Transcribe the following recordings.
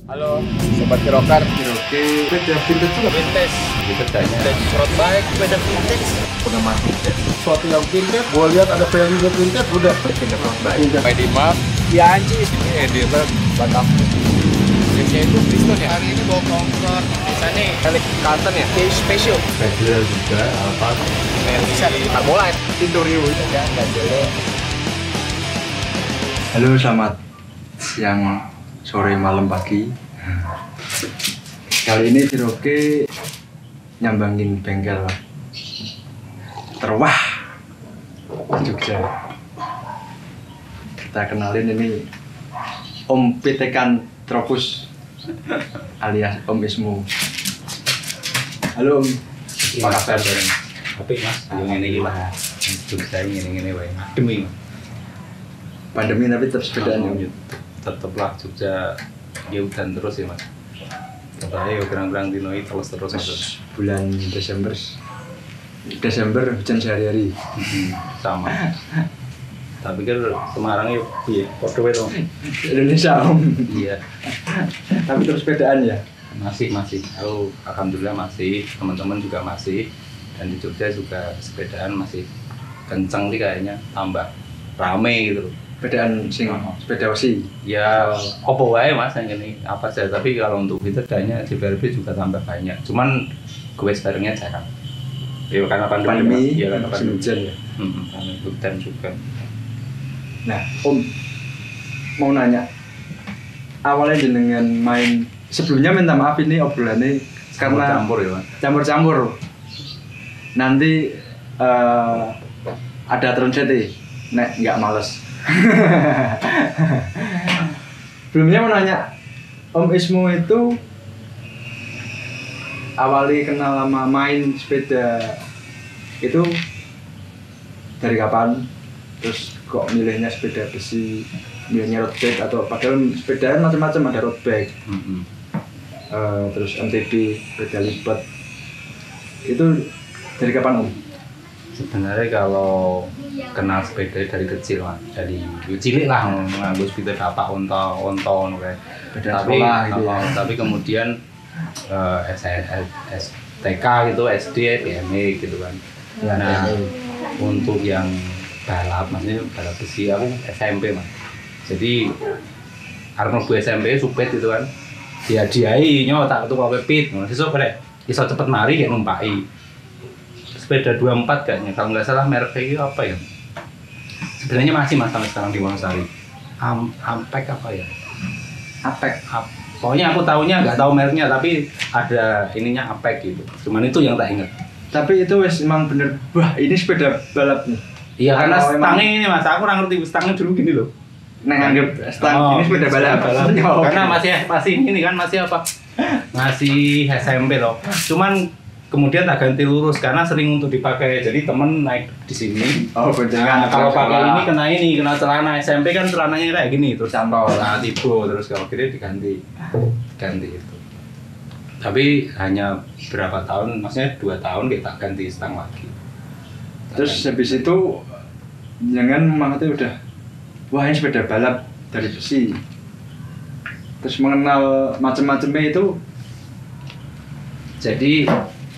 Halo, sobat Kirokan. Oke, sepeda vintage juga. Vintage road bike, sepeda vintage. Udah masuk ya. Sesuatu yang vintage, gua lihat ada value vintage, udah pindah road bike. By Dimas, ya anjing. Ini editor Batam. Biasanya itu Bristol ya. Hari ini bawa comfort. Bisa nih, Alex Carlton ya. Special. Pedal juga, apa? Bisa Carbolite. Indorio itu ya, nggak jelek. Halo, selamat siang, sore, malam, pagi. Kali ini Ciroke nyambangin bengkel terwah di Jogja. Kita kenalin ini Om Pitekan Tropus alias Om Ismu. Halo Om, apa kabar? Tapi mas, yang ini lah, Jogja ini wae. Demi Pandemi tapi tetap sepedaan ya. tetaplah Jogja ya udan terus ya mas. Katanya ya gerang-gerang dinoi terus mas. Bulan Desember hujan sehari-hari. Sama. Tapi kan Semarang ya, iya, podo itu. Indonesia Om. Iya, Tapi terus sepedaan ya. masih. Aku alhamdulillah masih, teman-teman juga masih, dan di Jogja juga sepedaan masih kenceng sih kayaknya, tambah rame gitu loh. Sepedaan sepeda osi. Ya, apa wae mas yang ini apa saja. Tapi kalau untuk itu kayaknya JBRB juga tambah banyak. Cuman gue sebenarnya jarang. Ya karena pandemi. Ya karena musim pandemi. hujan ya. Karena hujan juga. Nah, Om mau nanya, awalnya jenengan main, sebelumnya minta maaf ini obrolannya karena Campur ya mas. campur-campur. Nanti ada translate, nek nggak males. Sebelumnya mau nanya, Om Ismu itu awali kenal sama main sepeda itu dari kapan? Terus kok milihnya sepeda besi, milihnya road bike atau padahal sepedaan macam-macam, ada road bike, terus MTB, sepeda lipat. Itu dari kapan Om? Sebenarnya kalau kenal sepeda dari kecil mas, dari cilik lah nganggo sepeda dapak onto kayak. Sepeda Tapi sekolah gitu ya. tapi kemudian STK gitu, SD, PME gitu kan. Ya, Nah, PME. untuk yang balap, maksudnya balap besi aku SMP mas. Jadi karena gue SMP supet itu kan, diadiai tak tuh pakai pit, sesuk pada iso cepet mari kayak numpai. Sepeda 24 kayaknya, kalau nggak salah mereknya itu apa ya? Sebenarnya masih mas sampai sekarang di Wonosari. Ampek apa ya? Apek. Pokoknya aku tahunya nggak tahu mereknya, tapi ada ininya Apek gitu. Cuman itu yang tak ingat. Tapi itu wes emang bener, wah ini sepeda balap nih. Iya karena Atau emang- stangnya ini mas, aku nggak ngerti stangnya dulu gini loh. Nah, anggap stang ini sepeda balap. Oh, Karena oke. masih ini kan masih apa? Masih SMP loh. Cuman kemudian tak ganti lurus karena sering untuk dipakai. Jadi temen naik di sini. Oh, Nah, boncengan. kalau pakai ini kena celana SMP kan celananya kayak gini terus Cantol. nah, tibo terus kalau gini ganti itu. Tapi hanya berapa tahun, maksudnya 2 tahun kita ganti stang lagi. Terus habis itu jangan mengerti udah, wah ini sepeda balap dari besi. Terus mengenal macam-macamnya itu Jadi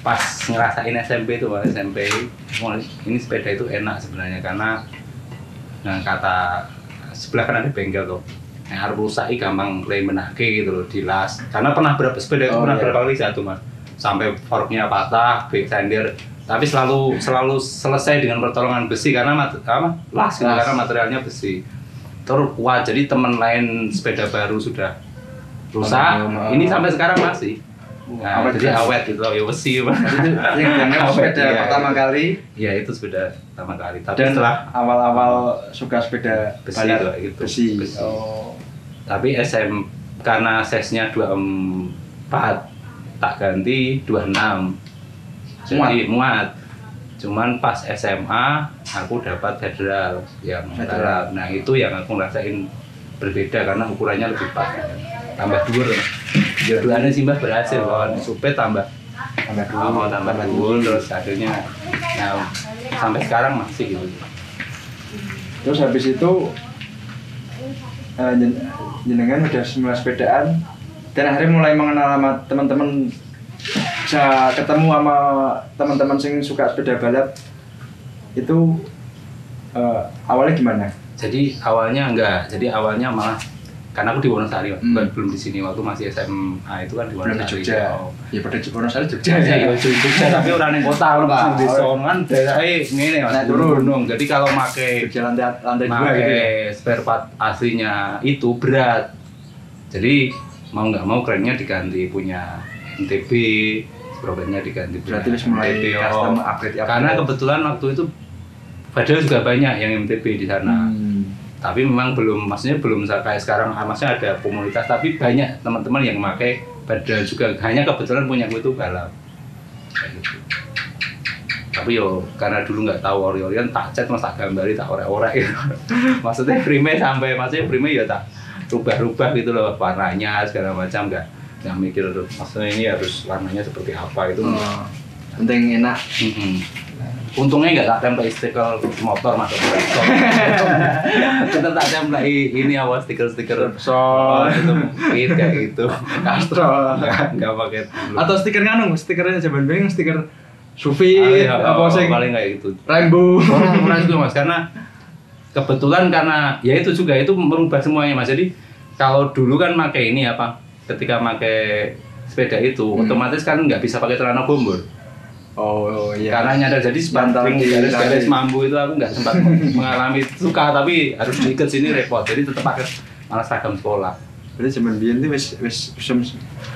pas ngerasain SMP itu Pak, SMP ini sepeda itu enak sebenarnya karena nah kata sebelah kan ada bengkel tuh. Yang harus rusak gampang menake gitu loh dilas. Karena pernah berapa sepeda itu Oh, pernah iya. berapa kali jatuh Mas. Sampai forknya patah, back sender. Tapi selalu selesai dengan pertolongan besi karena las gitu, Las. karena materialnya besi. Terus kuat. Jadi teman lain sepeda baru sudah rusak. Ini sampai sekarang masih. Nah, awet jadi kan? awet gitu, ya besi Mas. itu yang dianggap Awet, sepeda iya. pertama kali. Iya itu sepeda pertama kali. Tapi Dan setelah awal-awal suka sepeda besi balap itu, gitu. besi. Besi. Oh, tapi karena size-nya 24 tak ganti 26. Jadi muat. Cuman pas SMA aku dapat federal yang Federal. balap. Nah itu yang aku ngerasain berbeda karena ukurannya lebih pas. Tambah dur. Jodohannya sih Mbak berhasil kawan supet tambah tambah dulu terus akhirnya nah sampai sekarang masih gitu. Terus habis itu jenengan udah semula sepedaan dan akhirnya mulai mengenal sama teman-teman, bisa ketemu sama teman-teman yang suka sepeda balap itu awalnya gimana? Jadi awalnya enggak, jadi awalnya malah karena aku di Wonosari, belum di sini waktu masih SMA itu kan di Wonosari. Jogja. Ya pada Wonosari Jogja ya. Jogja tapi orang yang kota orang di desa kan daerahnya ngene Mas, gunung. Jadi kalau make lantai 2 gitu ya. Spare part aslinya itu berat. Jadi mau nggak mau kerennya diganti punya MTB, problemnya diganti. Berarti harus mulai custom upgrade. Karena kebetulan waktu itu padahal juga banyak yang MTB di sana. Tapi memang maksudnya belum kayak sekarang, maksudnya ada komunitas, tapi banyak teman-teman yang pakai padahal juga hanya kebetulan punya gue itu balap. Gitu. Tapi yo karena dulu nggak tahu ori-orian, tak cat mas tak gambari tak orek-orek gitu. Maksudnya prime ya tak rubah-rubah gitu loh warnanya segala macam, nggak mikir maksudnya ini harus warnanya seperti apa itu. Penting enak. Untungnya nggak tak tempel stiker motor masuk motor. Kita tak tempel ini awal stiker-stiker Repsol itu mungkin kayak gitu. Castrol nggak pakai. Atau stiker stikernya zaman dulu stiker Sufi apa sih? Paling kayak gitu. Rainbow. Orang itu mas karena kebetulan karena ya itu juga itu merubah semuanya mas. Jadi kalau dulu kan pakai ini apa? Ketika pakai sepeda itu otomatis kan nggak bisa pakai celana gombor. Oh iya. Karena nyadar jadi sepanjang garis mambu itu aku nggak sempat mengalami suka tapi harus diikat sini repot. Jadi tetap pakai malah seragam sekolah. Berarti zaman biyen itu wis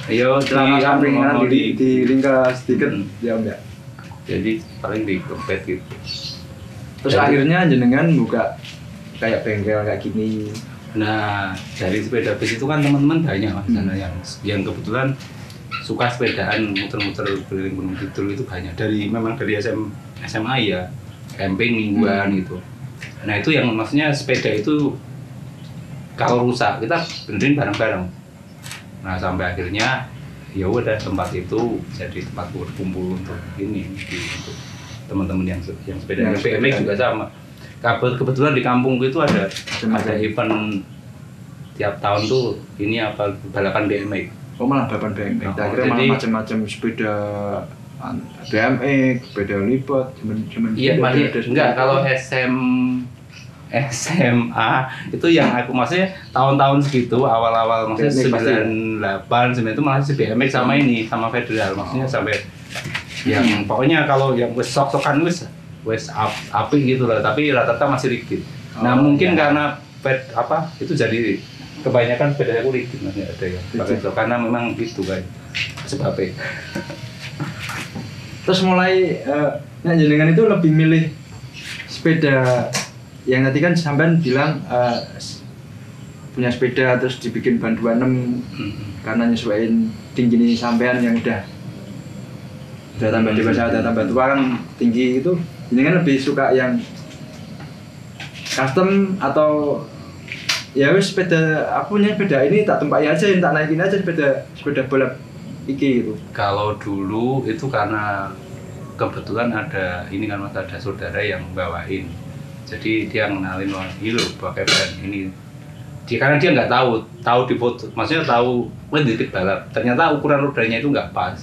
iya celana sampingan di ringkas sedikit ya enggak. Jadi paling di dompet gitu. Terus akhirnya jenengan buka kayak bengkel kayak gini. Nah dari sepeda bis itu kan teman-teman banyak mas sana yang kebetulan suka sepedaan muter-muter keliling Gunung Kidul itu banyak memang dari SMA ya camping mingguan gitu. Nah itu yang maksudnya sepeda itu kalau rusak kita benerin bareng-bareng. Nah sampai akhirnya ya udah tempat itu jadi tempat berkumpul untuk ini untuk teman-teman yang sepeda. BMX juga sama. Kebetulan di kampungku itu ada event tiap tahun tuh ini apa balapan BMX. Oh malah balapan BMX. Akhirnya malah macam-macam sepeda BMX, sepeda lipat, cuman iya masih enggak kalau SMA itu yang aku maksudnya tahun-tahun segitu awal-awal maksudnya 98 itu masih BMX sama ini sama federal maksudnya sampai yang pokoknya kalau yang wes sok-sokan wes api gitu lah tapi rata-rata masih rigid. Nah mungkin karena itu jadi kebanyakan sepeda aku rigid mas ada ya pakai itu karena memang itu kan sebabnya. Terus mulai jenengan itu lebih milih sepeda yang tadi kan sampean bilang punya sepeda terus dibikin ban 26 karena nyesuaiin tinggi sampean yang udah tambah dewasa udah tambah tua kan tinggi itu jenengan lebih suka yang custom atau ya wis sepeda aku punya sepeda ini tak tumpai aja tak naikin aja sepeda balap iki gitu. Kalau dulu itu karena kebetulan ada ini kan mas ada saudara yang bawain jadi dia ngenalin ini loh pakai ban ini karena dia nggak tahu di foto maksudnya tahu dikit balap ternyata ukuran rodanya itu nggak pas.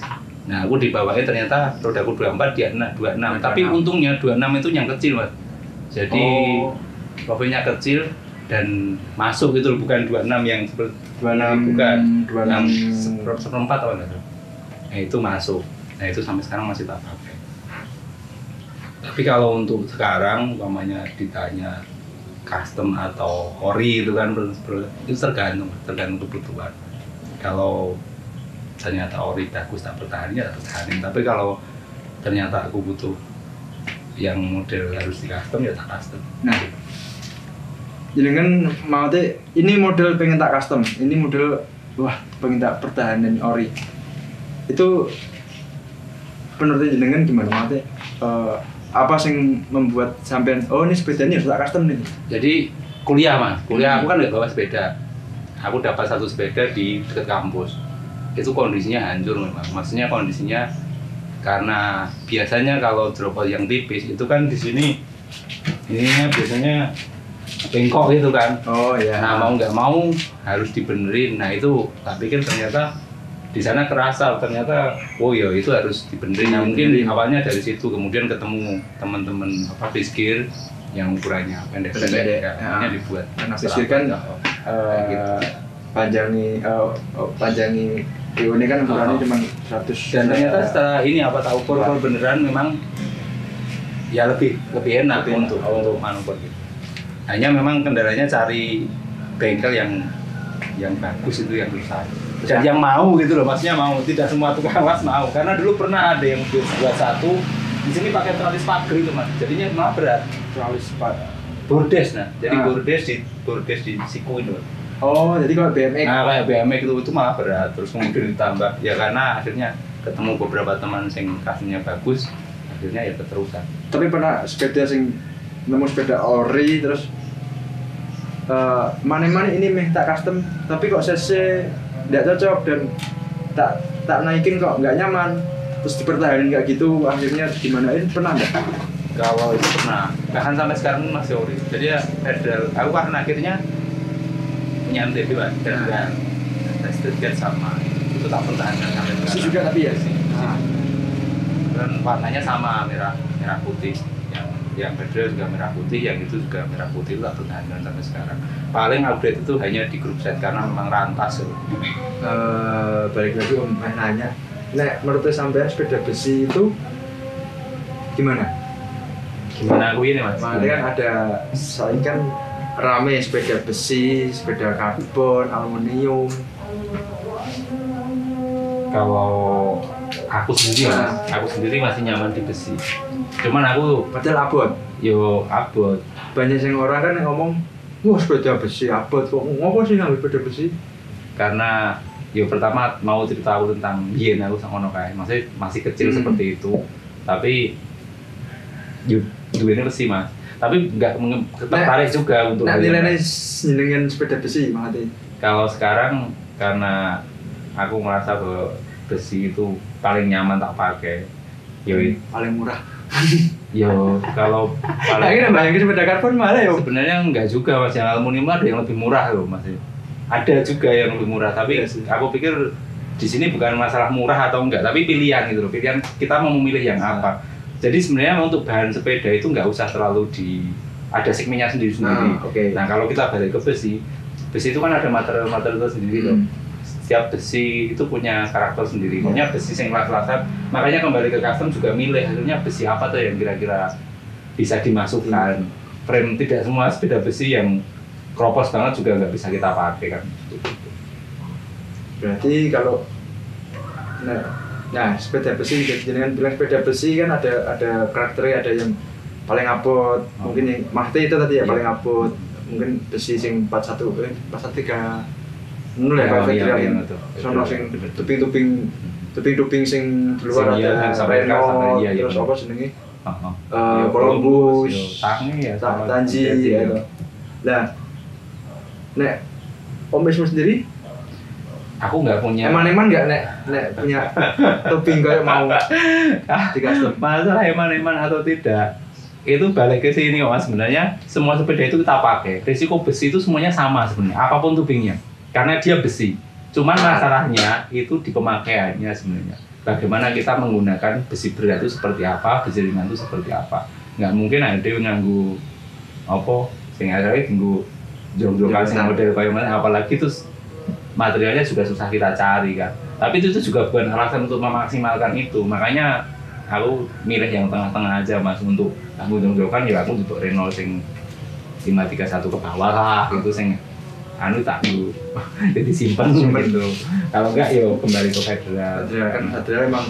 Nah aku dibawain ternyata rodaku 24 dia 26 tapi untungnya 26 itu yang kecil mas jadi profilnya kecil dan masuk itu bukan 26 yang seperti 26 bukan 26 yang seperempat apa enggak? Nah itu masuk. Nah itu sampai sekarang masih tak pakai. Tapi kalau untuk sekarang umpamanya ditanya custom atau ori itu kan itu tergantung kebutuhan. Kalau ternyata ori bagus tak pertahanin ya tak pertahanin. Tapi kalau ternyata aku butuh yang model harus di custom ya tak custom. Nah jenengan mau ini model pengen tak custom, ini model wah pengen tak pertahanan ori. Itu menurut jenengan gimana mau apa sing membuat sampean ini sepedanya harus tak custom nih? Jadi kuliah aku kan nggak bawa sepeda. Aku dapat satu sepeda di dekat kampus. Itu kondisinya hancur memang. Maksudnya kondisinya karena biasanya kalau drop yang tipis itu kan di sini ininya biasanya bengkok gitu kan. Oh iya. Nah mau nggak mau harus dibenerin. Nah itu tak pikir ternyata di sana kerasa ternyata oh ya itu harus dibenerin. Nah, mungkin awalnya dari situ kemudian ketemu teman-teman pisgir yang ukurannya pendek-pendek ya, akhirnya dibuat. Nah, pisgir kan panjangi ini kan ukurannya cuma 100. Dan ternyata setelah ini apa tak ukur beneran memang ya lebih enak untuk manuver gitu. Hanya memang kendalanya cari bengkel yang bagus itu yang susah. Dan yang mau gitu loh, maksudnya mau, tidak semua tukang las mau. Karena dulu pernah ada yang buat satu di sini pakai tralis pagar itu mas, jadinya malah berat. Tralis bordes nah, jadi bordes di siku itu. Oh, jadi kalau BMX? Nah kayak BMX itu malah berat, terus kemudian ditambah ya karena akhirnya ketemu beberapa teman yang kasihnya bagus, akhirnya ya keterusan. Tapi pernah sepeda sing nemu sepeda ori terus mana ini meh tak custom tapi kok cc nggak cocok dan tak naikin kok nggak nyaman terus dipertahankan kayak gitu akhirnya gimanain pernah nggak? Kalau itu pernah, bahkan sampai sekarang masih ori. Jadi ya pedal, aku karena akhirnya punya MTB kan, dan restricted sama itu tak pertahankan sampai sekarang. Besi juga tapi ya sih. Dan warnanya sama merah putih. Yang pedal juga merah putih, yang itu juga merah putih, itu tak pertahankan sampai sekarang. Paling update itu hanya di grup set karena memang rantas. Balik lagi om nanya, menurut sampean sepeda besi itu gimana? Gimana aku ini mas? Makanya kan ada saling kan rame sepeda besi, sepeda karbon, aluminium. Kalau aku sendiri masih nyaman di besi. Cuman aku padahal abot. Yo abot. Banyak yang orang kan yang ngomong, wah sepeda besi abot kok ngopo sih ngambil sepeda besi? Karena yo pertama mau cerita aku tentang yen aku sangono kae. Masih kecil seperti itu. Tapi yo duitnya besi mas. Tapi nggak tertarik juga untuk nilainya jenengan sepeda besi makanya. Kalau sekarang karena aku merasa bahwa besi itu paling nyaman tak pakai. Yo paling murah. Yo kalau paling bayangin sepeda karbon malah ya. Sebenarnya enggak juga mas, yang aluminium ada yang lebih murah loh mas. Ada juga yang lebih murah, tapi aku pikir di sini bukan masalah murah atau enggak, tapi pilihan gitu loh. Pilihan kita mau memilih yang apa. Jadi sebenarnya untuk bahan sepeda itu nggak usah terlalu ada segmennya sendiri-sendiri. Nah kalau kita balik ke besi itu kan ada material sendiri loh. Setiap besi itu punya karakter sendiri. Pokoknya besi yang kelas-kelasan. Makanya kembali ke custom juga milih akhirnya besi apa tuh yang kira-kira bisa dimasukkan. Frame tidak semua sepeda besi yang kropos banget juga nggak bisa kita pakai kan. Berarti kalau nah sepeda besi dengan bilang sepeda besi kan ada karakternya, ada yang paling abot, mungkin yang Mahti itu tadi ya paling abot, mungkin besi sing 413 nol ya kayak yang sono sing tuping sing luar ada Renault terus apa jenenge Columbus Tanji ya. Nah nek Om Wisnu sendiri aku nggak punya eman-eman nggak nek punya tuping kayak mau dikasih masalah eman-eman atau tidak itu balik ke sini mas, sebenarnya semua sepeda itu kita pakai, risiko besi itu semuanya sama sebenarnya apapun tubingnya karena dia besi. Cuman masalahnya itu di pemakaiannya sebenarnya. Bagaimana kita menggunakan besi berat itu seperti apa, besi ringan itu seperti apa. Nggak mungkin ada yang nganggu apa, sehingga ada nganggu jong-jongan sing model kayak mana, apalagi itu materialnya juga susah kita cari kan. Tapi itu juga bukan alasan untuk memaksimalkan itu. Makanya aku milih yang tengah-tengah aja mas untuk nganggu jong-jongan ya aku untuk Renault sing 531 ke bawah lah gitu sing tak dulu jadi simpan gitu. Kalau enggak yo kembali ke federal kan federal emang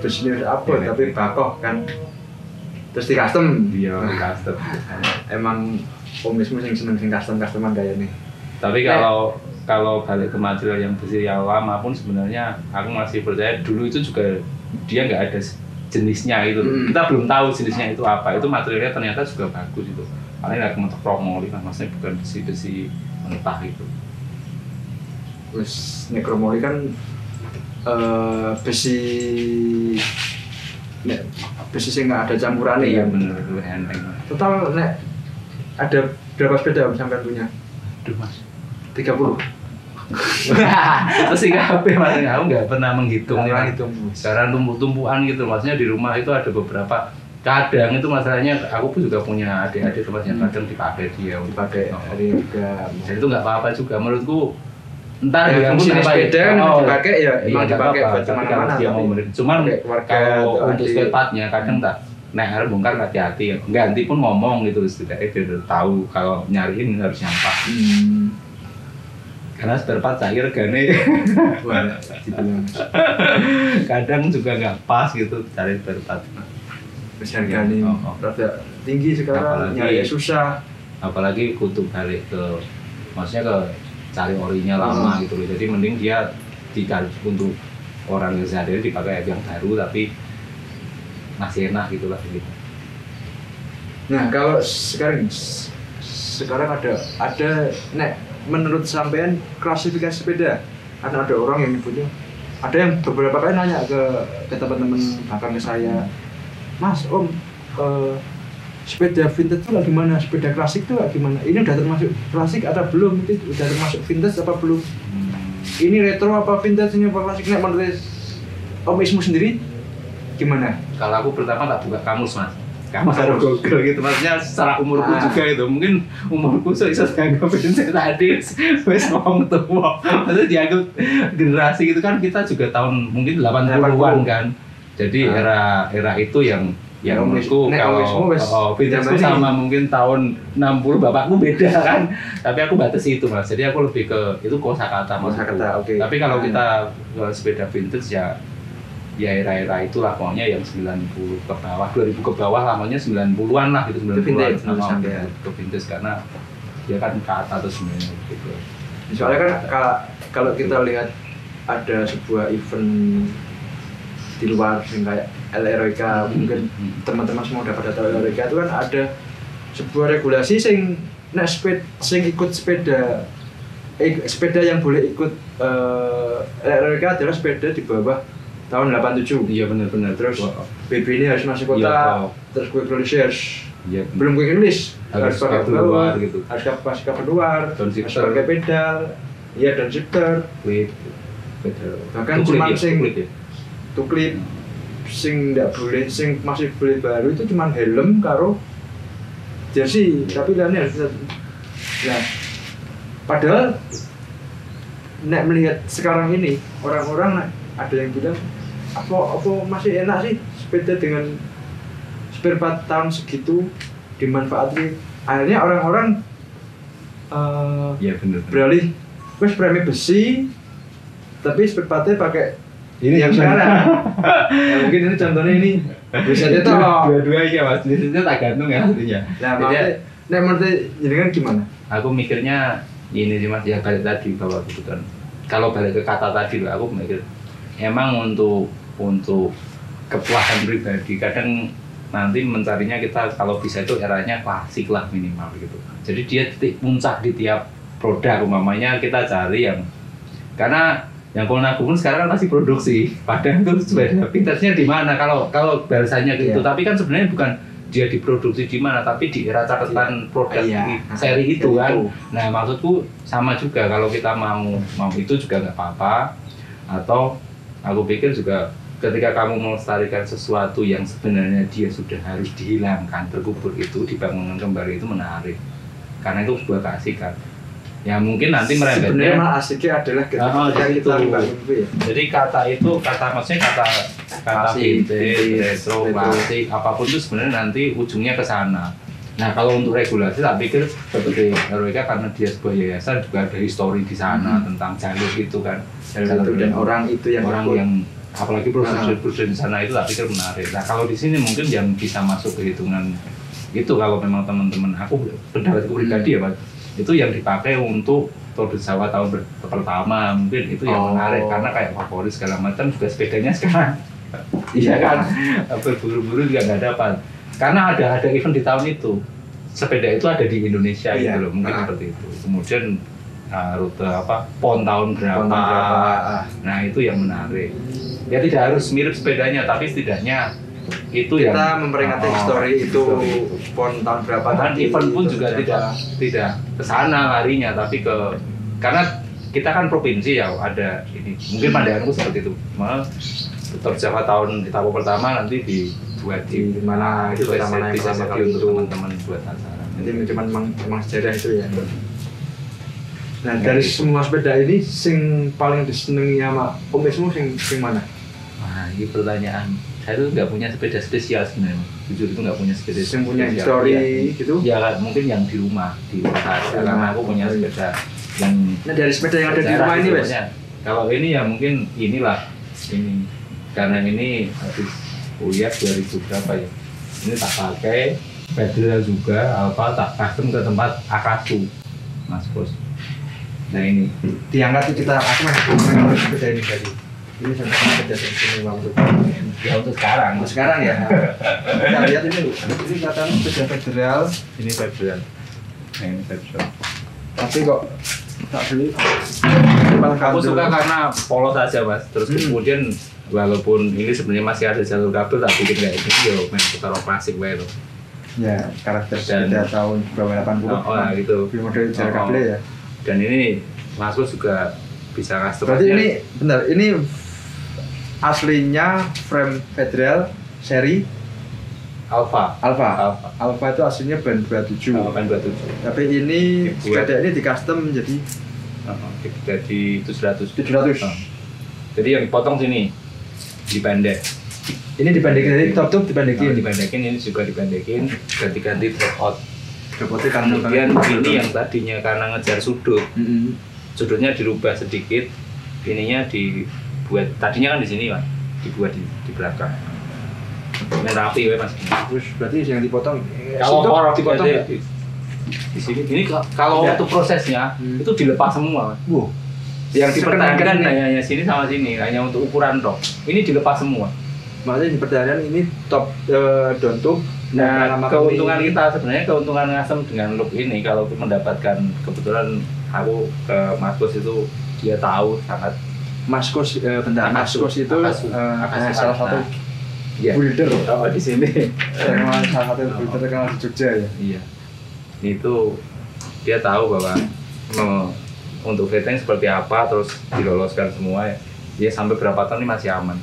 bisnis apa tapi bakoh kan terus di custom iya custom emang Wisnu yang seneng sing customan kayak nih. Tapi kalau balik ke material yang besi yang lama pun sebenarnya aku masih percaya dulu itu juga dia nggak ada jenisnya itu. Kita belum tahu jenisnya itu apa, itu materialnya ternyata juga bagus itu. Paling aku mentok kromoli kan, maksudnya bukan besi mentah itu. Terus nekromoli kan besi sih nggak ada campurannya iya, kan. Bener itu enteng. Total nek ada Berapa sepeda Om sampai punya? Aduh mas 30. itu sih kabeh mas, aku nggak pernah menghitung Nggak ya. hitung. Sekarang tumpuk-tumpukan gitu, maksudnya di rumah itu ada beberapa. Kadang itu masalahnya aku pun juga punya adik-adik teman yang kadang dipakai dia Dipakai Oh. hari juga. Dan itu nggak apa-apa juga menurutku. Entar Ya, dia fungsi pun sepeda kan dipakai ya, iya, emang nggak dipakai apa-apa. buat Tapi kemana-mana, kalau dia mau tapi beri- cuman pakai keluarga kalau atau untuk adik. spare partnya kadang tak harus bongkar hati-hati ya. Ganti pun ngomong gitu setidaknya dia udah tahu kalau nyariin harus nyampah. Karena spare part cair regane Wah, dibilang kadang juga nggak pas gitu cari spare part. besar kali, Oh. rada tinggi sekarang, Apalagi- nyari susah. Apalagi kutu balik ke maksudnya ke cari orinya lama gitu loh. Jadi mending dia dicari untuk orang yang sehari-hari dipakai yang baru tapi masih enak gitu lah gitu. Nah kalau sekarang ada nek menurut sampean klasifikasi sepeda, ada orang yang nyebutnya, ada yang beberapa kali nanya ke teman-teman bahkan ke saya, Mas Om, sepeda vintage itu lagi mana, sepeda klasik itu lagi mana, ini udah termasuk klasik atau belum, itu udah termasuk vintage apa belum, ini retro apa vintage, ini apa klasik. Nek menurut Om Ismu sendiri gimana? Kalau aku pertama tak buka kamus mas, kamus harus Google gitu, maksudnya secara umurku juga itu, mungkin umurku bisa dianggap vintage tadi, wes ngomong tua, maksudnya dianggap generasi gitu kan kita juga tahun mungkin 80-an kan, jadi era itu yang menurutku Nek kalau vintage zaman sama mungkin tahun 60 bapakku beda kan, tapi aku batasi itu mas, jadi aku lebih ke itu kosakata maksudku. Kosakata, oke. Tapi kalau kita sepeda vintage ya era-era itulah pokoknya yang 90 ke bawah, 2000 ke bawah lamanya 90-an lah gitu, 90-an vintage, nama sampai. ke vintage karena dia kan ke atas sebenarnya gitu. Soalnya kan kalau kita lihat ada sebuah event di luar yang kayak LRWK, mungkin teman-teman semua udah pada tahu LRWK itu kan ada sebuah regulasi sing ikut sepeda yang boleh ikut LRWK adalah sepeda di bawah tahun 87. Iya benar-benar. Terus Wah, BB ini harus masuk kota, Iya, terus quick release iya. belum quick release, harus pakai pakai luar bawah, gitu. harus pakai cover luar, Down harus shifter. pakai pedal, iya dan shifter, Klik. Bahkan Tuklit cuman ya, sing- tuklit ya. tuh klip sing nggak boleh, sing masih boleh baru itu cuman helm karo jersey, tapi lainnya harus. Nah, padahal nek melihat sekarang ini orang-orang ada yang bilang apa masih enak sih sepeda dengan spare part tahun segitu dimanfaatkan. Akhirnya orang-orang Iya benar. beralih wes premi besi tapi spare partnya pakai Ini yang sekarang. Ya, mungkin ini contohnya ini biasanya tuh. Dua-duanya mas, biasanya tak gantung ya artinya. Nah, Jadi, maksudnya, nek menurut jenengan gimana? aku mikirnya ini sih mas, ya balik tadi bahwa kebutuhan. Kalau balik ke kata tadi loh, aku mikir emang untuk kepuasan pribadi kadang nanti mencarinya kita kalau bisa itu eranya klasik lah minimal gitu. Jadi dia titik puncak di tiap produk, umpamanya kita cari yang karena yang Polnago pun sekarang kan masih produksi, padahal itu sebenarnya vintage-nya di mana kalau bahasanya gitu. Iya. Tapi kan sebenarnya bukan dia diproduksi di mana, tapi di era catatan produk Iya. seri itu kan. Itu. Nah maksudku sama juga kalau kita mau itu juga nggak apa-apa. Atau aku pikir juga ketika kamu melestarikan sesuatu yang sebenarnya dia sudah harus dihilangkan, terkubur itu, dibangunkan kembali itu menarik. Karena itu sebuah keasikan. Ya mungkin nanti Sebenarnya merembetnya. malah asiknya adalah ketika jadi kita itu. bangun itu ya. Jadi maksudnya kata Klasik, vintage, vintage, retro, retro. klasik, apapun itu sebenarnya nanti ujungnya ke sana. Nah kalau untuk regulasi, tak pikir seperti RWK karena dia sebuah yayasan juga ada histori di sana tentang jalur itu kan. Jalur itu dan orang itu yang orang ikut. yang apalagi produsen di sana itu tak pikir menarik. Nah kalau di sini mungkin yang bisa masuk ke hitungan itu kalau memang teman-teman aku pendapatku pribadi ya Pak, itu yang dipakai untuk Tour de Jawa tahun pertama mungkin itu yang menarik karena kayak favorit segala macam juga sepedanya sekarang iya kan berburu-buru juga nggak dapat karena ada event di tahun itu sepeda itu ada di Indonesia Iya. gitu loh mungkin seperti itu kemudian rute PON tahun berapa, Tahun berapa, nah itu yang menarik ya tidak harus mirip sepedanya tapi setidaknya itu kita yang memperingati history itu pon tahun berapa bahkan tadi, event pun itu juga sudah tidak ke sana larinya, tapi karena kita kan provinsi ya, ada ini mungkin pandanganku seperti itu. Malah tetap Jawa tahun etapa pertama nanti dibuat di mana itu kota mana yang bisa pertama jadi kali untuk itu. teman-teman buat acara. Jadi cuman memang sejarah itu ya. Nah dari semua sepeda ini sing paling disenengi sama Om Ismu sing mana? Nah, ini pertanyaan. Saya tuh nggak punya sepeda spesial sebenarnya. Jujur itu nggak punya sepeda Yang punya spesial. history Iya. gitu? Ya kan, mungkin yang di rumah saja. Karena aku punya sepeda yang Nah dari sepeda yang ada di sejarah rumah ini gitu, Wes? maksudnya. Kalau ini ya mungkin inilah ini. Karena ini habis kuliah 2000 berapa ya? Ini tak pakai, Federal juga, Alfa tak custom ke tempat Akasu, Mas Bos. Nah ini, Diangkat kita aku main sepeda ini tadi. Ini sepeda yang sini waktu. ya untuk sekarang. Sekarang ya. Kita lihat ini loh. Ini kelihatan sepeda federal. Ini Federal. Nah ini Federal. Tapi kok tak beli. Aku suka karena polos aja mas. Terus kemudian walaupun ini sebenarnya masih ada jalur kabel, tak bikin kayak gini yo main putar klasik wae loh. Ya karakter Dan- sepeda tahun berapa 80. Nah gitu. Film model jalur kabel ya. Dan ini Mas Bos juga bisa custom. Berarti ini benar, ini aslinya frame federal seri Alfa. Alfa. Alfa itu aslinya ban 27. 827. Tapi ini Dibuat. sepeda ini di custom menjadi Jadi 700. 700. Jadi yang dipotong sini dipendek. Ini dipendekin, jadi top dipendekin. Dipendekin, ini juga dipendekin, ganti-ganti drop out. Dapatnya kan Kemudian ini yang tadinya karena ngejar sudut, sudutnya dirubah sedikit, ininya dibuat, tadinya kan di sini Mas, dibuat di belakang. Ini rapi ya Mas. Terus berarti yang dipotong Kalau situ orang dipotong dipotong nggak? di sini, ini kalau Ya. untuk prosesnya itu dilepas semua. Mas. Wow. Yang dipertahankan Sekarang ini. hanya sini sama sini, hanya untuk ukuran toh. Ini dilepas semua. Makanya di pertanian ini top down tube. Nah, nama keuntungan ini- kita sebenarnya keuntungan ngasem dengan look ini kalau mendapatkan kebetulan aku ke Mas Bos itu dia tahu sangat Maskos bentar Akasu. Maskos itu Akasu. Akasu salah satu Nah, iya. builder Oh, di sini. salah satu builder terkenal di Jogja ya. Iya. Itu dia tahu bahwa untuk fitting seperti apa terus diloloskan semua ya. Dia sampai berapa tahun ini masih aman.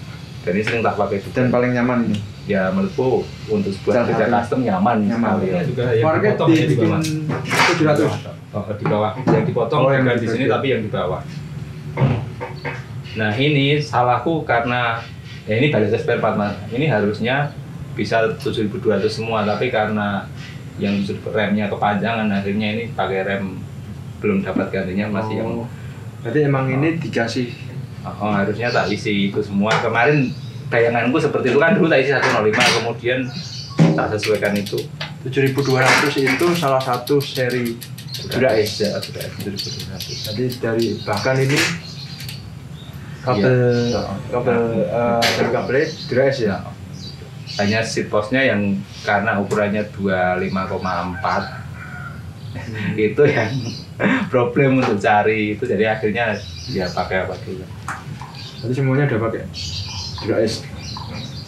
Dan ini sering tak pakai juga. Dan paling nyaman ini. Ya menurutku untuk sebuah Salah sepeda satu. custom nyaman sekali. Ini juga yang Market dipotong ya di dibikin bawah. 700. Oh, di bawah yang dipotong Oh, yang bukan di di sini bagian. tapi yang di bawah. Nah ini salahku karena ya ini balik ke spare part Mas. Ini harusnya bisa 7.200 semua tapi karena yang remnya kepanjangan akhirnya ini pakai rem belum dapat gantinya masih yang Berarti emang ini dikasih harusnya tak isi itu semua. Kemarin bayanganku seperti itu kan dulu tak isi 105 kemudian tak sesuaikan itu. 7.200 itu salah satu seri Sudah ya, sudah 7.200. Jadi dari bahkan ini kabel Iya. kabel Dura-S ya. Hanya seat postnya yang karena ukurannya 25,4 itu yang problem untuk cari itu, jadi akhirnya ya pakai apa dulu. Jadi semuanya udah pakai Dura-S.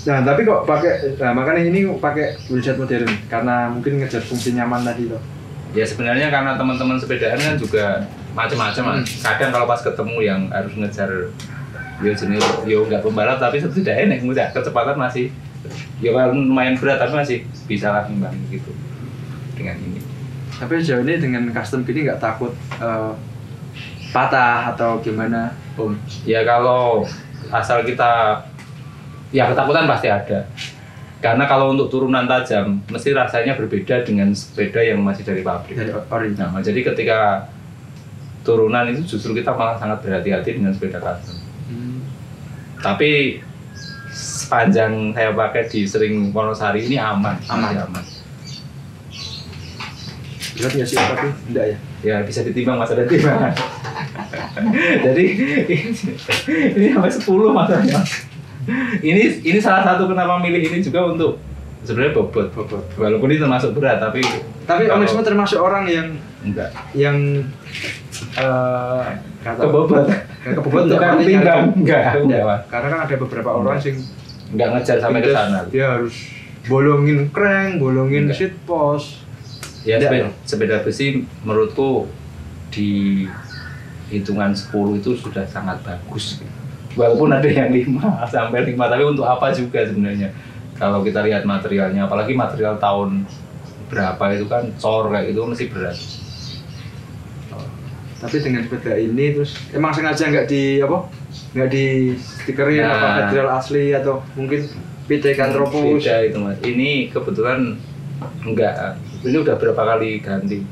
Nah tapi kok pakai, nah makanya ini pakai wheelset modern karena mungkin ngejar fungsi nyaman tadi loh. Ya sebenarnya karena teman-teman sepedaan kan juga macam-macam Mas. Kadang kalau pas ketemu yang harus ngejar yo jenis yo nggak pembalap tapi setidaknya naik mudah kecepatan masih ya kalau lumayan berat tapi masih bisa lah imbang gitu dengan ini. Tapi sejauh ini dengan custom gini nggak takut patah atau gimana Om? Ya kalau asal kita ya ketakutan pasti ada. Karena kalau untuk turunan tajam mesti rasanya berbeda dengan sepeda yang masih dari pabrik. Dari ori. Nah, jadi ketika turunan itu justru kita malah sangat berhati-hati dengan sepeda custom. Tapi sepanjang saya pakai di sering Wonosari ini aman. Masih aman. Berat nggak sih tapi enggak ya? Ya bisa ditimbang mas, ada timbangan. Jadi ini sampai 10 masanya. Ini salah satu kenapa milih ini juga untuk sebenarnya bobot. Walaupun ini termasuk berat tapi Tapi Om kalau- Ismu termasuk orang yang enggak kata kebobot. kebobot Tukang artinya pinggang nyari- enggak. Enggak. Karena kan ada beberapa orang sing nggak ngejar sampai ke sana. Dia harus bolongin crank, bolongin Enggak. seat post. Ya Enggak. sepeda besi menurutku di hitungan 10 itu sudah sangat bagus. Walaupun ada yang 5 sampai 5, tapi untuk apa juga sebenarnya? Kalau kita lihat materialnya, apalagi material tahun berapa itu kan cor kayak itu mesti berat. Tapi dengan sepeda ini terus emang sengaja nggak di stikerin Nah. apa material asli atau mungkin PT Kantropus. Beda itu mas. Ini kebetulan enggak. Ini udah berapa kali ganti.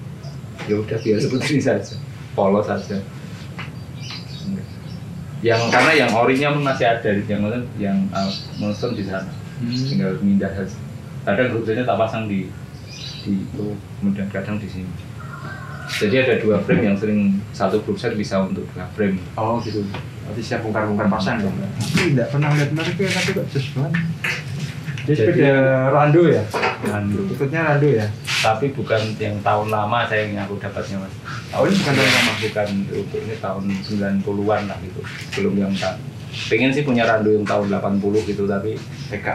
Ya udah biar seperti ini saja. Polos saja. Yang karena yang orinya masih ada, yang monster di sana. Tinggal pindah saja. Kadang grubnya tak pasang di itu, kemudian kadang di sini. Jadi ada 2 frame yang sering satu group set bisa untuk 2 frame. Oh gitu. Berarti siap bongkar-bongkar pasang dong. Tidak pernah lihat mereka tapi kok just banget. Dia sepeda rando ya? Rando. Ikutnya rando ya? Tapi bukan yang tahun lama saya yang aku dapatnya mas. Oh ini bukan tahun lama? Bukan untuk ini tahun 90-an lah gitu. Belum yang pengen sih punya rando yang tahun 80 gitu tapi PK.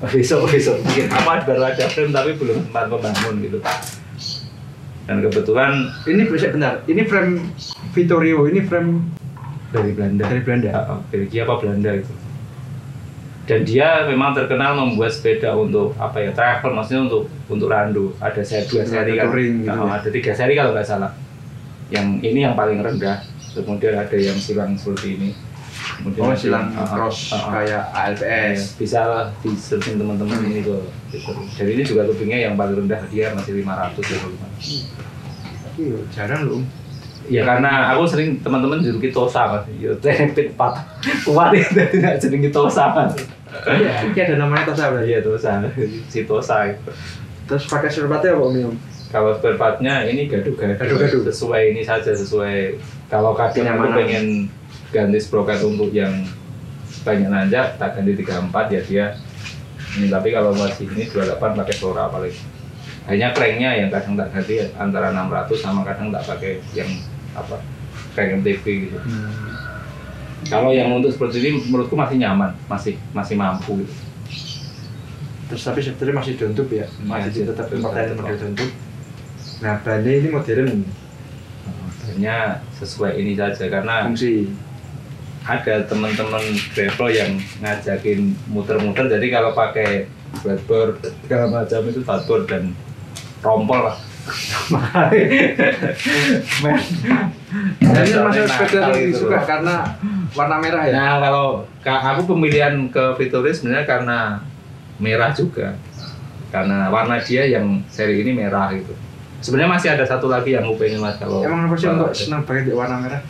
besok mungkin apa baru ada frame tapi belum sempat membangun gitu. Dan kebetulan Ini benar. Ini frame Vittorio, ini frame dari Belanda. dari Belanda. Belgia apa Belanda itu. Dan dia memang terkenal membuat sepeda untuk apa ya, travel, maksudnya untuk rando. Ada 2 seri kan. Touring gitu ya. Ada 3 seri kalau nggak salah. Yang ini yang paling rendah. Kemudian ada yang silang seperti ini. Kemudian ada Silang yang- cross kayak ALPS. bisa lah di searching teman-teman ini tuh. Gitu. Jadi ini juga tubingnya yang paling rendah dia masih 500 ya. Tapi jarang loh. Ya karena aku sering teman-teman juluki Tosa mas, yo tempit pat kuat itu tidak jenengi Tosa mas. Iya, ini ada namanya Tosa berarti. Iya Tosa, si Tosa itu. Terus pakai surbatnya apa Om? Kalau spare partnya ini gaduh-gaduh, Gaduh-gaduh. sesuai ini saja, sesuai kalau kadang aku Kenyamanan. pengen ganti sprocket untuk yang banyak nanjak, tak ganti 34 ya dia ini, tapi kalau masih ini 28 pakai Flora paling. Hanya cranknya yang kadang tak ganti antara 600 sama kadang tak pakai yang apa crank MTB gitu. Kalau yang untuk seperti ini menurutku masih nyaman, masih mampu gitu. Terus tapi sebetulnya masih dontup ya? Masih tetap pakai model dontup. Nah, bannya ini modern Hanya sesuai ini saja karena fungsi. ada teman-teman travel yang ngajakin muter-muter, jadi kalau pakai flatboard segala macam itu flatboard dan rompol lah. Men. Nah, ini masuk Nakal sepeda yang gitu suka loh. karena warna merah ya? Nah kalau aku pemilihan ke Vittorio sebenarnya karena merah juga, karena warna dia yang seri ini merah gitu. Sebenarnya masih ada satu lagi yang aku pengen mas kalau. Emang apa sih kalau kok ada. senang banget di warna merah?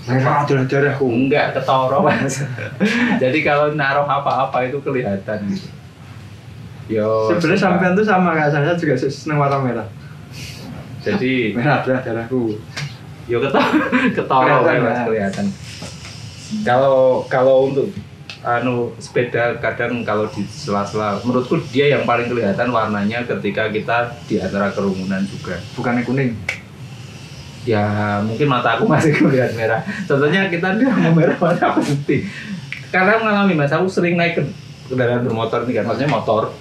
Merah adalah darahku. Enggak, ketoro mas. Jadi kalau naruh apa-apa itu kelihatan gitu. Yo. Sebenarnya suka. sampean tuh sama kayak saya juga senang warna merah. Jadi Merah adalah darahku. yo ketoro Kelihatan, mas Mas. kelihatan. Kalau untuk sepeda kadang kalau di sela-sela, menurutku dia yang paling kelihatan warnanya ketika kita di antara kerumunan juga. Bukannya kuning. Ya mungkin mata aku masih melihat merah. Contohnya kita mau merah warna putih. Karena mengalami mas, aku sering naik ke kendaraan bermotor nih kan, maksudnya motor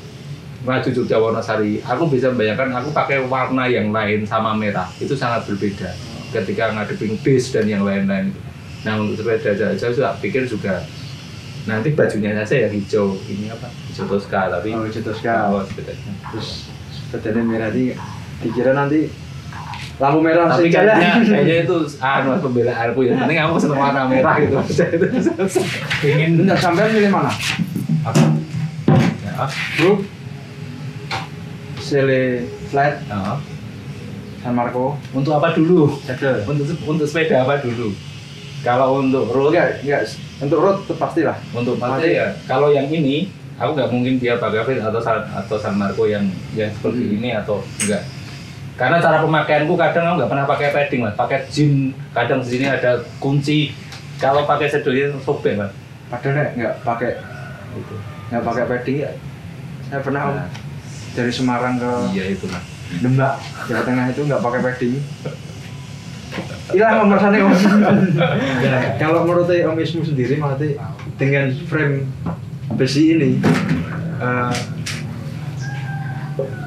maju Jogja Wonosari. Aku bisa membayangkan aku pakai warna yang lain sama merah itu sangat berbeda ketika ngadepin bis dan yang lain-lain. Nah untuk sepeda jauh saya pikir juga nanti bajunya saja yang hijau, ini apa? Hijau Tosca tapi Oh, hijau Tosca. oh, sepedanya. Terus sepedanya merah ini dikira nanti lampu merah Tapi sih jalan. kayaknya itu mas pembelaanku ya. Penting aku seneng warna merah gitu. Ingin Bentar, sampean milih mana? ya, Bro, Sele Flat, ya. San Marco, Untuk apa dulu? Saddle. Untuk sepeda apa dulu? Kalau untuk road, Enggak, untuk road itu pastilah. untuk pasti ya. Kalau yang ini, aku nggak mungkin dia pakai Fit atau San Marco yang seperti ini atau enggak. Karena cara pemakaianku kadang aku nggak pernah pakai padding mas, pakai jean. Kadang di sini ada kunci. Kalau pakai saddle sobek mas. Padahal nggak pakai Itu. padding ya. Saya pernah Om, Nah, dari Semarang ke iya itu mas. Demak, Jawa Tengah itu nggak pakai padding. hilang pemerasannya Om. Kalau menurut Om Ismu sendiri maksudnya dengan frame besi ini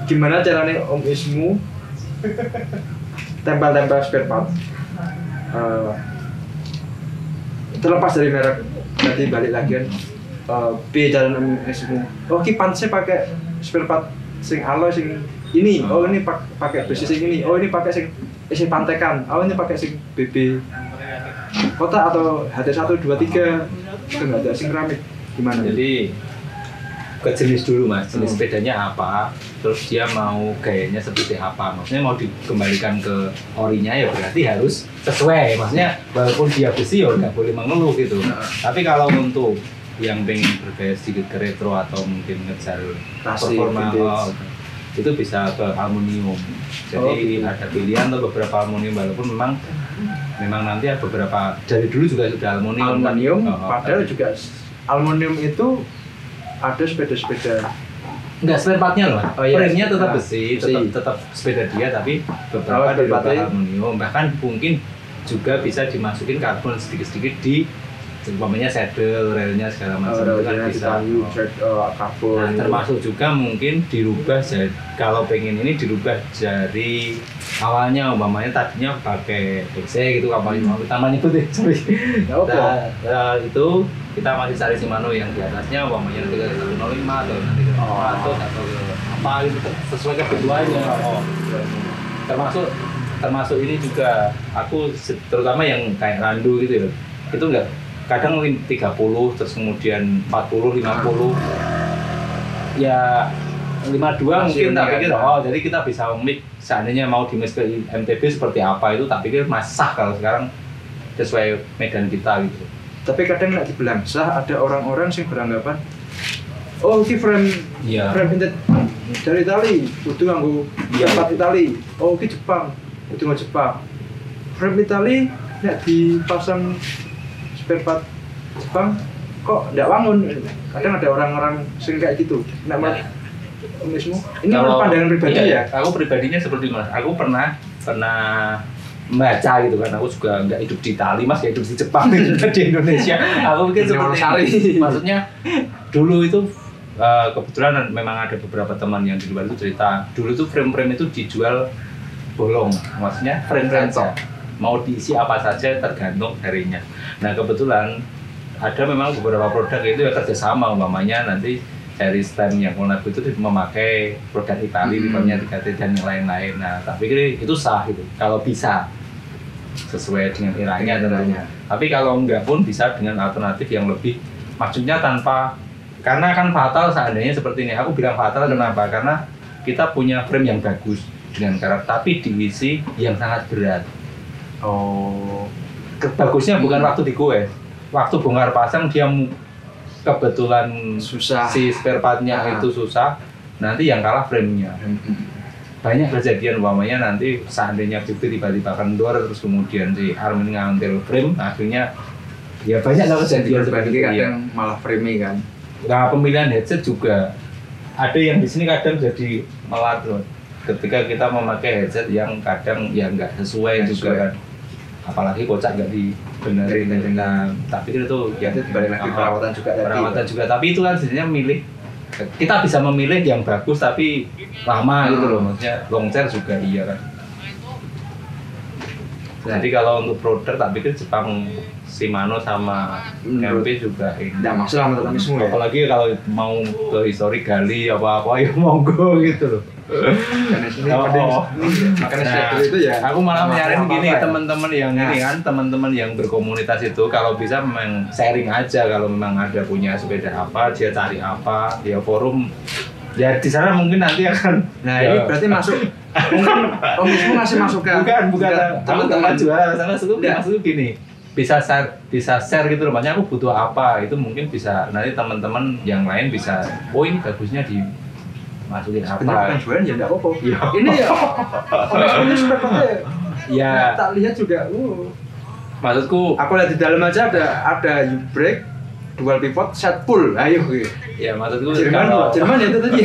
gimana caranya Om Ismu tempel-tempel spare part terlepas dari merek, berarti balik lagi kan B jalan Om Ismu ki pantasnya pakai spare part sing alloy sing ini, ini pakai besi sing ini, ini pakai sing pantekan, ini pakai sing BB kotak atau HT1, 2, 3 itu nggak ada sing keramik gimana? Jadi ke jenis dulu mas, jenis sepedanya apa, terus dia mau gayanya seperti apa, maksudnya mau dikembalikan ke orinya ya berarti harus sesuai, maksudnya walaupun dia besi ya nggak boleh mengeluh gitu. Tapi kalau untuk yang pengen bergaya sedikit ke retro atau mungkin ngejar performa itu bisa ke aluminium. Jadi ada pilihan tuh beberapa aluminium walaupun memang nanti ada beberapa dari dulu juga sudah aluminium. Padahal juga aluminium itu ada sepeda-sepeda. Enggak spare partnya loh. Frame-nya tetap besi, tetap sepeda dia tapi beberapa dirubah aluminium. Bahkan mungkin juga bisa dimasukin karbon sedikit-sedikit di umpamanya saddle, railnya segala macam itu kan bisa. Nah, termasuk juga mungkin dirubah kalau pengen ini dirubah dari awalnya umpamanya tadinya pakai DC gitu apa utamanya itu deh sorry. Itu kita masih cari Shimano yang di atasnya umpamanya nanti ke 105 atau nanti ke 100 atau ke apa gitu sesuai kebutuhannya. Termasuk ini juga aku terutama yang kayak Randu gitu ya. Itu enggak kadang 30 terus kemudian 40 50 ya 52 mungkin tak pikir jadi kita bisa mix seandainya mau di mix ke MTB seperti apa itu tak pikir masak kalau sekarang sesuai medan kita gitu. Tapi kadang nggak dibilang sah ada orang-orang yang beranggapan ini frame vintage dari Itali butuh nganggo tempat Itali ini Jepang butuh nganggo Jepang frame Itali nggak dipasang spare part Jepang kok nggak wangun. Kadang ada orang-orang sering kayak gitu. Ini kalau pandangan pribadi ya? Aku pribadinya seperti mas. Aku pernah membaca gitu kan. Aku juga nggak hidup di Itali mas, hidup di Jepang juga di Indonesia. Aku mungkin seperti ini. Maksudnya dulu itu kebetulan memang ada beberapa teman yang di luar itu cerita. Dulu tuh frame-frame itu dijual bolong. Maksudnya frame-frame saja. Mau diisi apa saja tergantung harinya. Nah kebetulan ada memang beberapa produk itu ya kerjasama umpamanya nanti dari stem yang Monaco itu memakai produk Itali, misalnya 3T dan yang lain-lain. Nah tapi itu sah gitu kalau bisa sesuai dengan eranya tentunya. Tapi kalau enggak pun bisa dengan alternatif yang lebih maksudnya karena kan fatal seandainya seperti ini. Aku bilang fatal kenapa? Karena kita punya frame yang bagus dengan karat tapi diisi yang sangat berat. Bagusnya bukan waktu digoes, waktu bongkar pasang dia kebetulan susah, si spare partnya itu susah, nanti yang kalah frame-nya. Banyak kejadian umpamanya nanti seandainya bibir tiba-tiba kendor terus kemudian si Armin ngantil frame, akhirnya ya banyak lah kejadian seperti itu. Kadang malah frame kan. Nah pemilihan headset juga ada yang di sini kadang jadi melat loh. Ketika kita memakai headset yang kadang ya nggak sesuai juga kan. Apalagi kocak nggak dibenerin. Nah, tapi itu ya balik lagi perawatan juga. Tapi itu kan sebenarnya milih. Kita bisa memilih yang bagus tapi lama gitu loh, maksudnya long chair juga iya kan. Jadi kalau untuk produk tak pikir Jepang Shimano sama MP juga ini. Nggak masalah menurut kami semua ya. Apalagi kalau mau ke histori gali apa-apa ya monggo gitu loh. Makanya itu ya. Aku malah menyarankan gini teman-teman yang ini kan, teman-teman yang berkomunitas itu kalau bisa memang sharing aja kalau memang ada punya sepeda apa, dia cari apa, dia forum. Ya di sana mungkin nanti akan. Nah ini berarti masuk. Mungkin Om Ismu ngasih masukan. Bukan. Teman-teman jual sana maksudku gini. Bisa share gitu loh. Makanya aku butuh apa itu mungkin bisa nanti teman-teman yang lain bisa. Oh ini bagusnya di masukin apa? Benar jualan ya enggak apa-apa. Ini ya. Ini sepertinya. Ya. Tak lihat juga. Maksudku. Aku lihat di dalam aja ada U-brake, dual pivot, set pull. Ayo. Ya maksudku. Jerman ya itu tadi.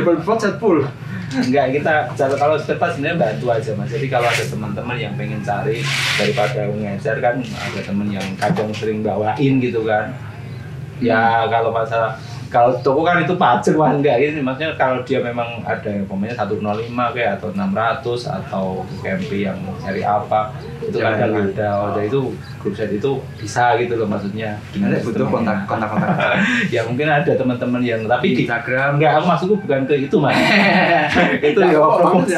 Dual pivot, set pull. Enggak, kita kalau spare part sebenarnya bantu aja Mas. Jadi kalau ada teman-teman yang pengen cari daripada ngejar kan ada teman yang kadang sering bawain gitu kan. Ya kalau masalah kalau toko kan itu pajak wah enggak ini maksudnya kalau dia memang ada pemainnya 105 kayak atau 600 atau MP yang seri apa itu kadang ada itu grup set itu bisa gitu loh maksudnya. Gimana butuh kontak. Ya mungkin ada teman-teman yang tapi di Instagram enggak aku maksudku bukan ke itu Mas. Itu ya promosi.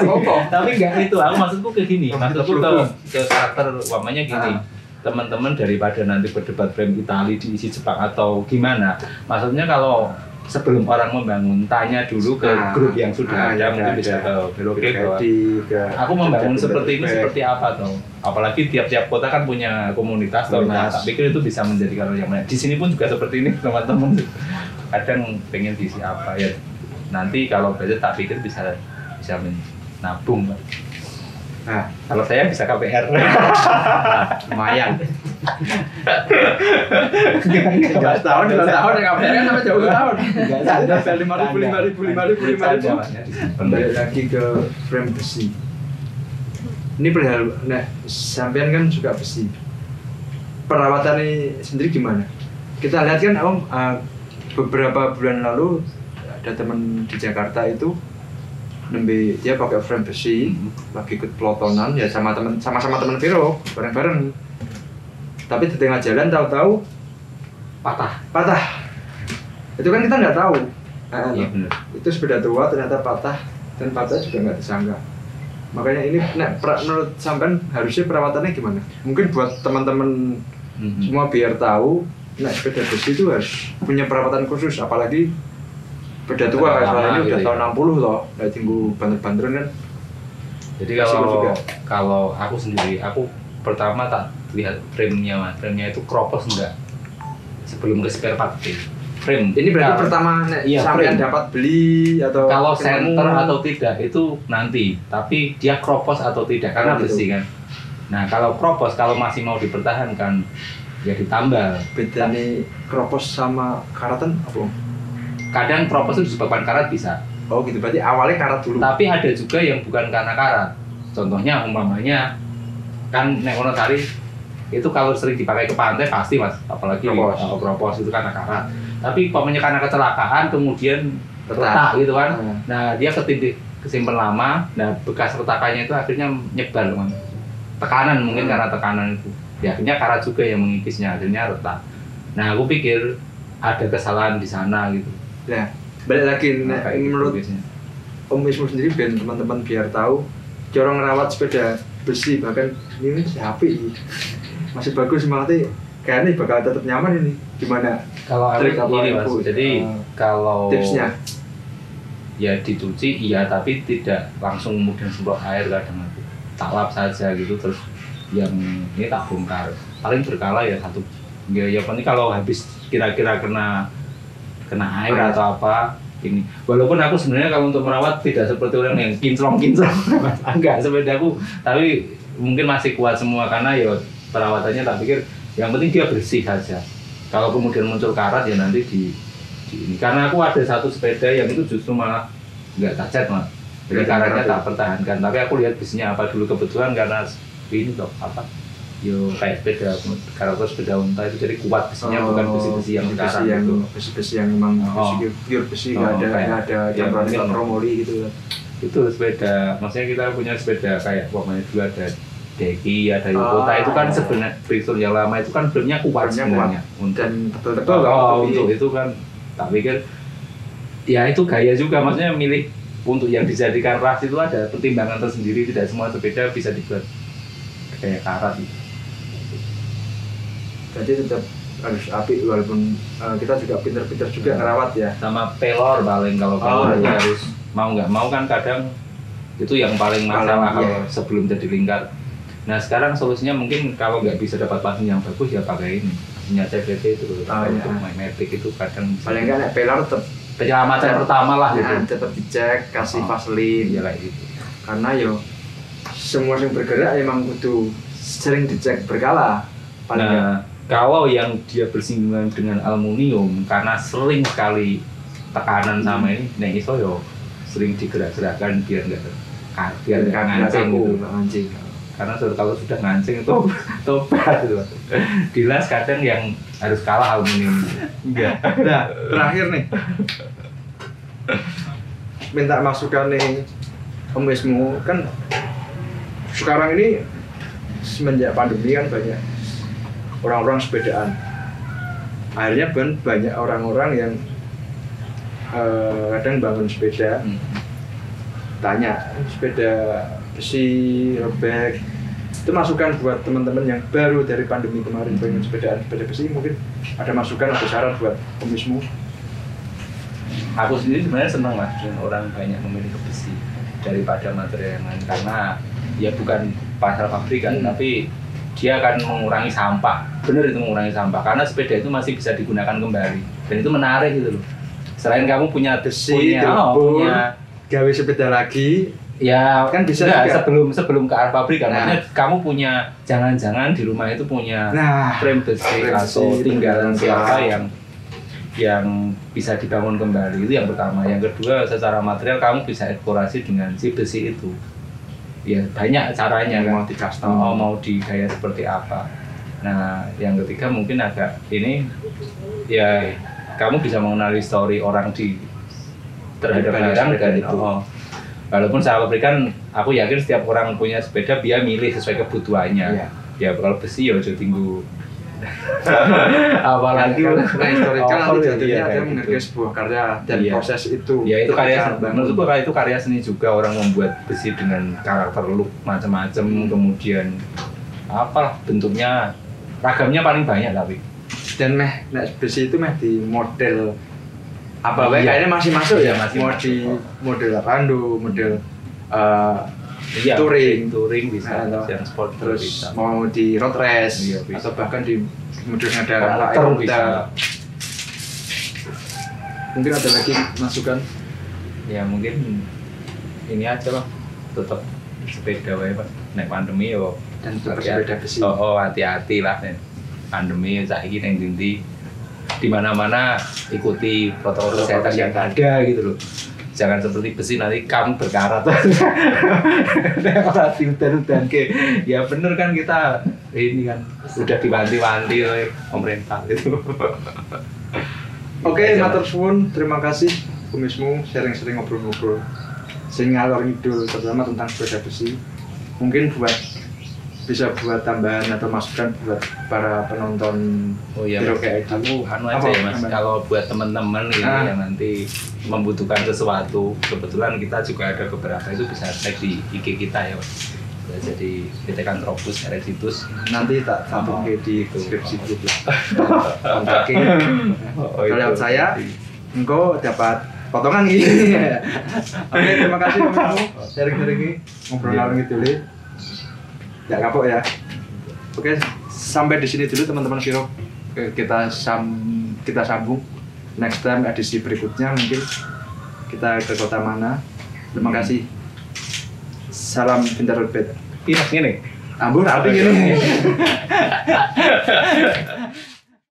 Tapi enggak itu aku maksudku ke gini. Maksudku ke karakter umpamanya gini. Teman-teman daripada nanti berdebat frame Itali diisi Jepang atau gimana maksudnya kalau sebelum orang membangun tanya dulu ke grup yang sudah ada mungkin bisa ke aku membangun seperti ini seperti apa toh apalagi tiap-tiap kota kan punya komunitas toh nah tak pikir itu bisa menjadi kalau yang di sini pun juga seperti ini teman-teman kadang pengen diisi apa ya nanti kalau budget tak pikir bisa nabung Pak. Nah, kalau saya bisa KPR. Lumayan. Enggak tahun ya KPR kan sampai jauh tahun. Enggak ada 5.000. Kembali lagi ke frame besi. Ini perihal, nah sampean kan suka besi. Perawatannya sendiri gimana? Kita lihat kan Om beberapa bulan lalu ada teman di Jakarta itu nembe dia pakai frame besi lagi ikut pelotonan ya sama-sama teman Viro bareng-bareng tapi di tengah jalan tahu-tahu patah itu kan kita nggak tahu iya, bener. Itu sepeda tua ternyata patah dan patah juga nggak disangka makanya ini menurut sampean harusnya perawatannya gimana mungkin buat teman-teman semua biar tahu sepeda besi itu harus punya perawatan khusus apalagi beda tua kayak soalnya ini udah tahun 60 loh, nggak tinggu banter-banteran kan. Jadi kalau aku sendiri, aku pertama tak lihat frame-nya Mas, frame-nya itu kropos enggak sebelum ke spare part frame. Ini berarti pertama sampean dapat beli atau kalau center atau tidak itu nanti, tapi dia kropos atau tidak karena besi kan. Nah kalau kropos kalau masih mau dipertahankan ya ditambal. Beda nih kropos sama karatan apa? Kadang kropos itu disebabkan karat bisa. Oh gitu, berarti awalnya karat dulu. Tapi ada juga yang bukan karena karat. Contohnya umpamanya kan nek ono tari itu kalau sering dipakai ke pantai pasti Mas, apalagi kropos itu karena karat. Tapi umpamanya karena kecelakaan kemudian retak gitu kan. Nah, dia kesimpan lama, nah bekas retakannya itu akhirnya nyebar Mas. Tekanan mungkin karena tekanan itu. Ya akhirnya karat juga yang mengikisnya, akhirnya retak. Nah, aku pikir ada kesalahan di sana gitu. Nah, balik lagi menurut Om Wismu sendiri biar teman-teman biar tahu cara ngerawat sepeda besi bahkan ini api masih bagus semangatnya kayaknya bakal tetap nyaman ini gimana kalau trik apa ini Mas jadi kalau tipsnya ya dicuci iya tapi tidak langsung kemudian semprot air kadang tak lap saja gitu terus yang ini tak bongkar paling berkala ya satu ya paling kalau habis kira-kira kena air atau apa ini walaupun aku sebenarnya kalau untuk merawat tidak seperti orang yang kinclong enggak sepedaku tapi mungkin masih kuat semua karena ya perawatannya tak pikir yang penting dia bersih saja kalau kemudian muncul karat ya nanti di ini karena aku ada satu sepeda yang itu justru malah nggak tak cat Mas jadi karatnya tak pertahankan tapi aku lihat besinya apa dulu kebetulan karena ini toh apa yo kayak karakter sepeda unta itu jadi kuat besinya bukan besi-besi yang sekarang itu besi-besi yang memang pure besi nggak ada campuran kromoli gitu itu sepeda maksudnya kita punya sepeda kayak pokoknya dulu ada Deki ada Yokota itu kan sebenarnya Bristol yang lama itu kan filmnya kuat sebenarnya dan betul untuk itu kan tak pikir ya itu gaya juga maksudnya milih untuk yang dijadikan ras itu ada pertimbangan tersendiri tidak semua sepeda bisa dibuat kayak karat gitu. Jadi tetap harus api walaupun kita juga pinter-pinter juga ngerawat ya sama pelor paling kalau pelor harus mau nggak mau kan kadang itu yang paling masalah kalau sebelum jadi lingkar nah sekarang solusinya mungkin kalau nggak bisa dapat pasang yang bagus ya pakai ini punya CVT itu untuk magnetic itu kadang paling nggak pelor tetap penyelamatan pertama lah gitu tetap dicek kasih vaselin ya kayak gitu karena yo semua yang bergerak emang butuh sering dicek berkala paling kalau yang dia bersinggungan dengan aluminium karena sering sekali tekanan sama ini, nah iso yo sering digerak-gerakkan biar nggak ngancing aku gitu. nggak ngancing. Karena kalau sudah ngancing itu tobat gitu. Dilas kadang yang harus kalah aluminium. Enggak. Nah, terakhir nih. Minta masukan nih Om Wismu, kan sekarang ini semenjak pandemi kan banyak orang-orang sepedaan. Akhirnya banyak orang-orang yang kadang bangun sepeda, tanya sepeda besi, robek. Itu masukan buat teman-teman yang baru dari pandemi kemarin pengen sepeda besi, mungkin ada masukan atau saran buat Om Wismu. Aku sendiri sebenarnya senang mas dengan orang banyak memilih besi daripada material yang lain, karena ya bukan pasal pabrikan tapi dia akan mengurangi sampah. Bener itu mengurangi sampah karena sepeda itu masih bisa digunakan kembali dan itu menarik gitu loh. Selain kamu punya Besi, punya gawe sepeda lagi, ya kan bisa enggak, juga. sebelum ke arah pabrik kan. Nah. Maksudnya kamu punya jangan-jangan di rumah itu punya Nah, frame besi frame atau besi, tinggalan tinggalan siapa siapa. yang bisa dibangun kembali. Itu yang pertama. Yang kedua, secara material kamu bisa eksplorasi dengan si besi itu. Ya banyak caranya kan. Mau di custom, mau digaya seperti apa. Nah, yang ketiga mungkin agak ini ya kamu bisa mengenali story orang di terhadap Banyak barang sepeda dan itu. walaupun saya pabrikan, aku yakin setiap orang punya sepeda dia milih sesuai kebutuhannya. Iya. Ya kalau besi ya udah tinggu. Apalagi kan historical nanti over, jatuhnya iya, ada kayak menghargai gitu. sebuah karya dan Iya. proses itu. Ya itu karya, Bangun. menurutku itu karya seni juga, orang membuat besi dengan karakter look macam-macam, kemudian apalah bentuknya, ragamnya paling banyak tapi. Dan besi itu di model apa wae Iya. kayaknya masih masuk Iya, ya, masih mau masuk. di model Rando, model Iya, touring bisa, atau yang sport terus bisa. mau di road race Iya, bisa. atau bahkan di model ada Karakter bisa. Mungkin ada lagi masukan. Ya mungkin ini aja lah, tetap sepeda wae Pak. Nek pandemi yo Dan tetap hati-hati. sepeda besi. Hati-hati lah nek pandemi saiki ning ndi di mana-mana ikuti protokol kesehatan yang ada gitu loh. Jangan seperti besi nanti kamu berkarat. Ora diudan-udan ke. Ya bener kan kita ini kan udah diwanti-wanti oleh pemerintah gitu. Oke, matur suwun, terima kasih Om Wismu sering-sering ngobrol-ngobrol sing ngalor ngidul terutama tentang sepeda besi. Mungkin bisa buat tambahan atau masukan buat para penonton. Oh iya, Hero kayak aku anu aja Apa? ya mas, Apa? kalau buat teman-teman ini yang nanti membutuhkan sesuatu, kebetulan kita juga ada beberapa itu bisa cek di IG kita ya mas. Jadi Pithecanthropus erectus. Nanti tak tampung di Itu. deskripsi grup lah. Kontakin. Kalau saya, engkau dapat potongan gini. Oke, terima kasih Om Wismu sharing-sharing ini ngobrol ngalor ngidul. Ya kapok ya. Oke, sampai di sini dulu teman-teman Viro. Kita sambung next time edisi berikutnya, mungkin kita ke kota mana. Terima kasih. Salam Pintar Roadbed. Ini mas ini. Ambur tapi gini.